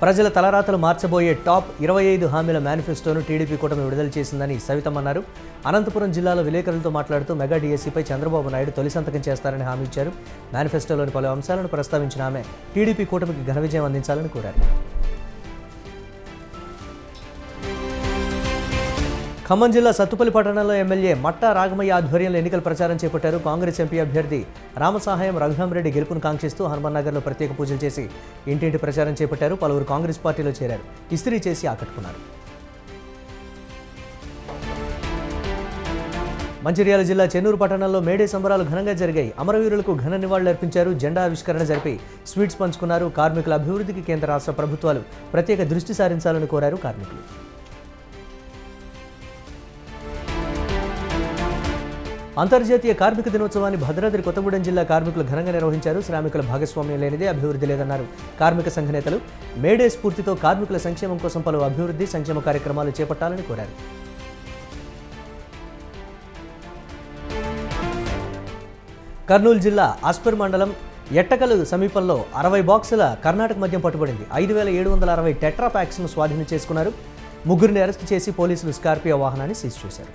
ప్రజల తలరాతలు మార్చబోయే టాప్ 25 హామీల మేనిఫెస్టోను టీడీపీ కూటమి విడుదల చేసిందని సవితమ్మ అన్నారు. అనంతపురం జిల్లాలో విలేకరులతో మాట్లాడుతూ మెగా డిఎస్సీపై చంద్రబాబు నాయుడు తొలి సంతకం చేస్తారని హామీ ఇచ్చారు. మేనిఫెస్టోలోని పలు అంశాలను ప్రస్తావించిన ఆమె టీడీపీ కూటమికి ఘన విజయం అందించాలని కోరారు. ఖమ్మం జిల్లా సత్తుపల్లి పట్టణంలో ఎమ్మెల్యే మట్టా రాఘమయ్య ఆధ్వర్యంలో ఎన్నికల ప్రచారం చేపట్టారు. కాంగ్రెస్ ఎంపీ అభ్యర్థి రామసహాయం రఘురామరెడ్డి గెలుపును కాంక్షిస్తూ హనుమాన్నగర్లో ప్రత్యేక పూజలు చేసి ఇంటింటి ప్రచారం చేపట్టారు. పలువురు కాంగ్రెస్ పార్టీలో చేరారు. ఇస్త్రీ చేసి ఆకట్టుకున్నారు. మంచిర్యాల జిల్లా చెన్నూరు పట్టణంలో మేడే సంబరాలు ఘనంగా జరిగాయి. అమరవీరులకు ఘన నివాళులర్పించారు. జెండా ఆవిష్కరణ జరిపి స్వీట్స్ పంచుకున్నారు. కార్మికుల అభివృద్ధికి కేంద్ర రాష్ట్ర ప్రభుత్వాలు ప్రత్యేక దృష్టి సారించాలని కోరారు కార్మికులు. అంతర్జాతీయ కార్మిక దినోత్సవాన్ని భద్రాద్రి కొత్తగూడెం జిల్లా కార్మికులు ఘనంగా నిర్వహించారు. శ్రామికుల భాగస్వామ్యం లేనిదే అభివృద్ధి లేదన్నారు కార్మిక సంఘ నేతలు. మేడే స్ఫూర్తితో కార్మికుల సంక్షేమం కోసం పలు అభివృద్ధి సంక్షేమ కార్యక్రమాలు చేపట్టాలని కోరారు. కర్నూలు జిల్లా ఆస్పర్ మండలం ఎట్టకలు సమీపంలో 60 బాక్సుల కర్ణాటక మద్యం పట్టుబడింది. 5760 టెట్రా ప్యాక్స్ను స్వాధీనం చేసుకున్నారు. ముగ్గురిని అరెస్టు చేసి పోలీసులు స్కార్పియో వాహనాన్ని సీజ్ చేశారు.